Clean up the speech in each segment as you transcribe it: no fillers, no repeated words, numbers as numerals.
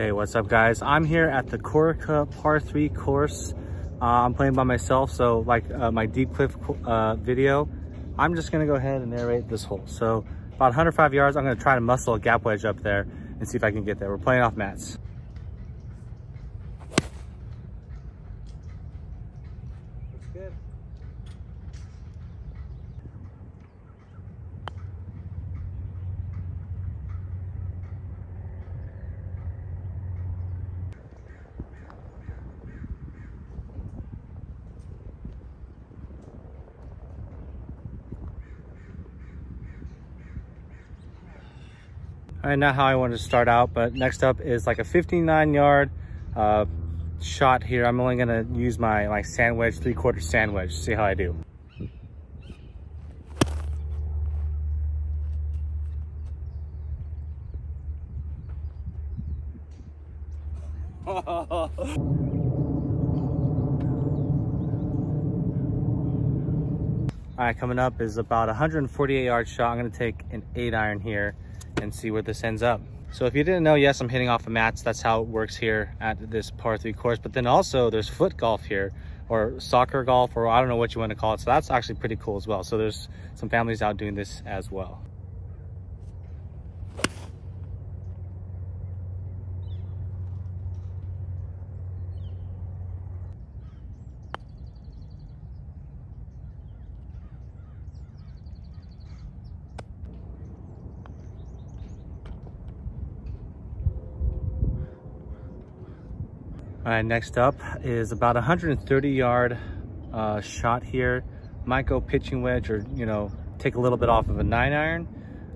Hey, what's up guys? I'm here at the Corica Par 3 course. I'm playing by myself, so like my deep cliff video, I'm just gonna go ahead and narrate this hole. So about 105 yards, I'm gonna try to muscle a gap wedge up there and see if I can get there. We're playing off mats. Looks good. All right, not how I wanted to start out, but next up is like a 59-yard shot here. I'm only gonna use my sand wedge, 3/4 sand wedge, see how I do. All right, coming up is about a 148-yard shot. I'm gonna take an 8-iron here and see where this ends up. So if you didn't know, yes, I'm hitting off of mats. That's how it works here at this par 3 course. But then also there's foot golf here, or soccer golf, or I don't know what you want to call it. So that's actually pretty cool as well. So there's some families out doing this as well. All right, next up is about a 130-yard shot here. Might go pitching wedge, or take a little bit off of a 9-iron.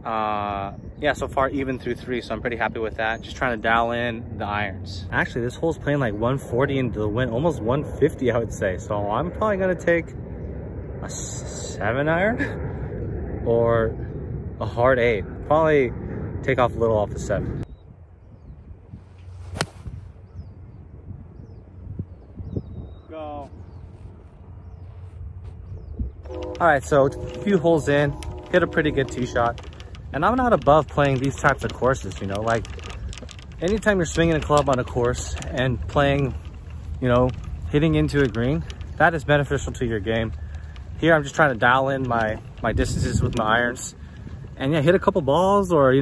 Yeah, so far even through 3, so I'm pretty happy with that. Just trying to dial in the irons. Actually, this hole's playing like 140 into the wind, almost 150, I would say. So I'm probably gonna take a 7-iron or a hard 8. Probably take off a little off the 7. Go. All right, so a few holes in, hit a pretty good tee shot, and I'm not above playing these types of courses. Like anytime you're swinging a club on a course and playing, hitting into a green, that is beneficial to your game. Here I'm just trying to dial in my distances with my irons, and yeah, hit a couple balls, or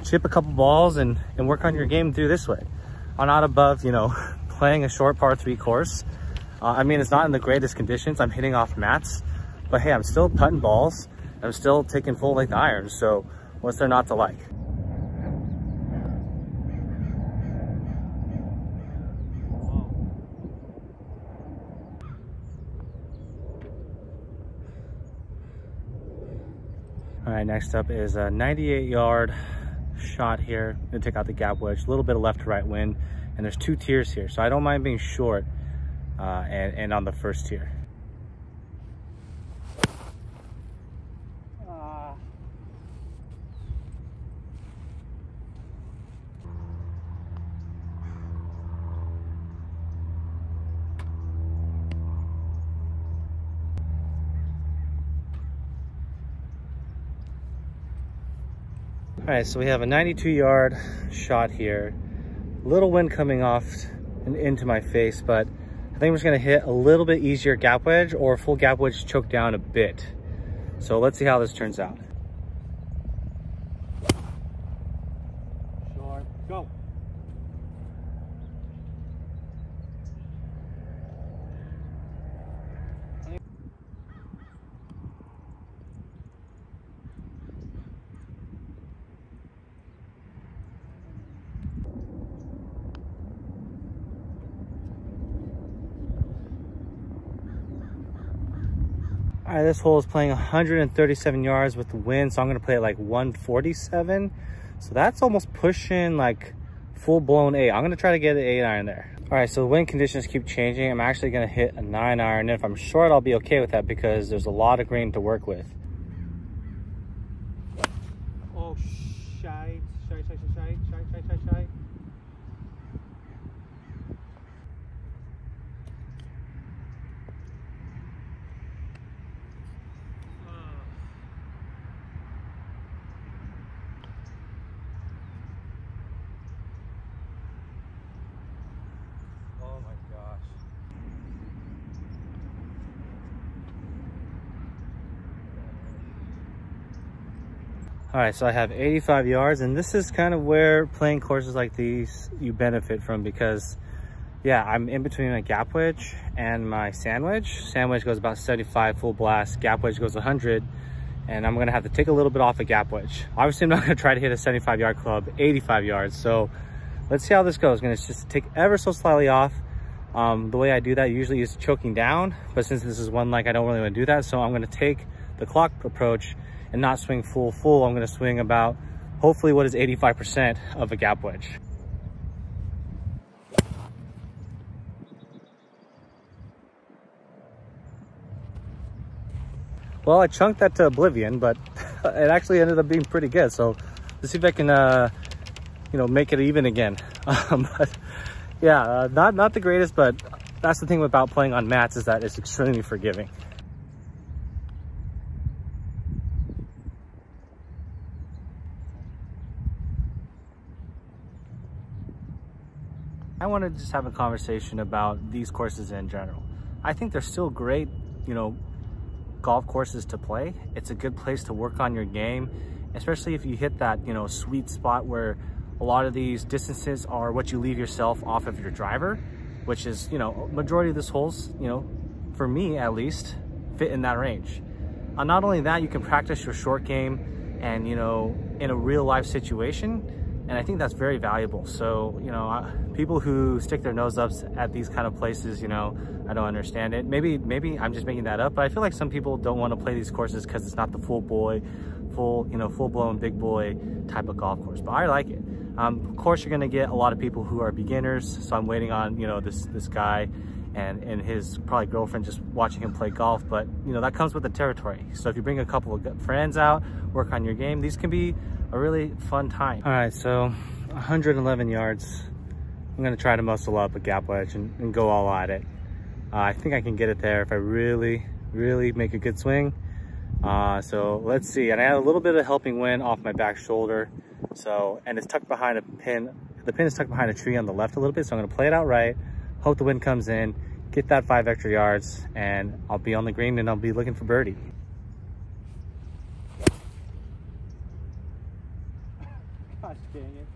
chip a couple balls and work on your game through this way. I'm not above playing a short par 3 course. I mean, it's not in the greatest conditions. I'm hitting off mats, but hey, I'm still putting balls. I'm still taking full length irons. So what's there not to like? All right, next up is a 98-yard shot here. I'm gonna take out the gap wedge, a little bit of left to right wind, and there's 2 tiers here, so I don't mind being short and on the first tier. All right, so we have a 92-yard shot here. Little wind coming off and into my face, but I think I'm just gonna hit a little bit easier gap wedge, or full gap wedge choke down a bit. So let's see how this turns out. Short, go. All right, this hole is playing 137 yards with the wind, so I'm gonna play it like 147. So that's almost pushing like full-blown 8. I'm gonna try to get an 8-iron there. All right, so the wind conditions keep changing. I'm actually gonna hit a 9-iron. If I'm short, I'll be okay with that because there's a lot of green to work with. Oh, shite. All right, so I have 85 yards, and this is kind of where playing courses like these you benefit from, because yeah, I'm in between my gap wedge and my sand wedge. Sand wedge goes about 75 full blast, gap wedge goes 100, and I'm gonna have to take a little bit off a gap wedge. Obviously, I'm not gonna try to hit a 75-yard club, 85 yards. So let's see how this goes. I'm gonna just take ever so slightly off. The way I do that usually is choking down, but since this is one leg, I don't really wanna do that. So I'm gonna take the clock approach and not swing full. I'm gonna swing about, hopefully, what is 85% of a gap wedge. Well, I chunked that to Oblivion, but it actually ended up being pretty good. So let's see if I can, you know, make it even again. But yeah, not the greatest, but that's the thing about playing on mats, is that it's extremely forgiving. I want to just have a conversation about these courses in general. I think they're still great, you know, golf courses to play. It's a good place to work on your game, especially if you hit that, you know, sweet spot where a lot of these distances are what you leave yourself off of your driver, which is, you know, majority of this holes, you know, for me at least, fit in that range. Not only that, you can practice your short game and, you know, in a real life situation. And I think that's very valuable. So, you know, people who stick their nose up at these kind of places, you know, I don't understand it. Maybe I'm just making that up, but I feel like some people don't want to play these courses because it's not the full blown big boy type of golf course. But I like it. Of course, you're gonna get a lot of people who are beginners. So I'm waiting on, you know, this guy and his probably girlfriend, just watching him play golf. But you know, that comes with the territory. So if you bring a couple of good friends out, work on your game, these can be a really fun time. All right, so 111 yards. I'm gonna try to muscle up a gap wedge and go all at it. I think I can get it there if I really make a good swing. So let's see. And I had a little bit of helping wind off my back shoulder. So, and it's tucked behind a pin. The pin is tucked behind a tree on the left a little bit. So I'm gonna play it out right, hope the wind comes in, get that 5 extra yards, and I'll be on the green and I'll be looking for birdie. Gosh dang it.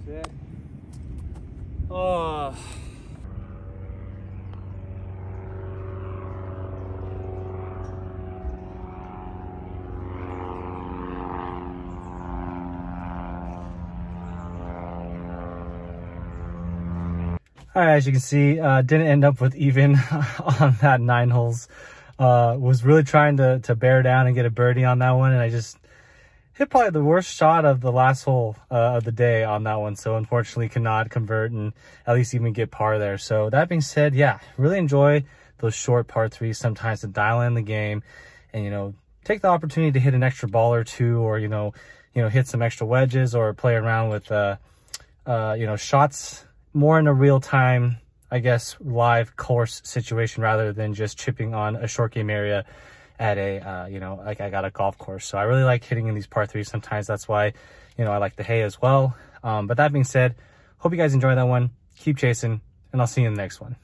Shit. Oh. All right, as you can see, didn't end up with even on that 9 holes. Was really trying to bear down and get a birdie on that one, and I just hit probably the worst shot of the last hole of the day on that one. So unfortunately cannot convert and at least even get par there. So that being said, yeah, really enjoy those short par 3s sometimes to dial in the game and, you know, take the opportunity to hit an extra ball or two, or, you know, hit some extra wedges or play around with, you know, shots more in a real time, I guess, live course situation rather than just chipping on a short game area at a, you know, like I got a golf course. So I really like hitting in these par 3s sometimes. That's why, you know, I like the hay as well. But that being said, hope you guys enjoy that one. Keep chasing, and I'll see you in the next one.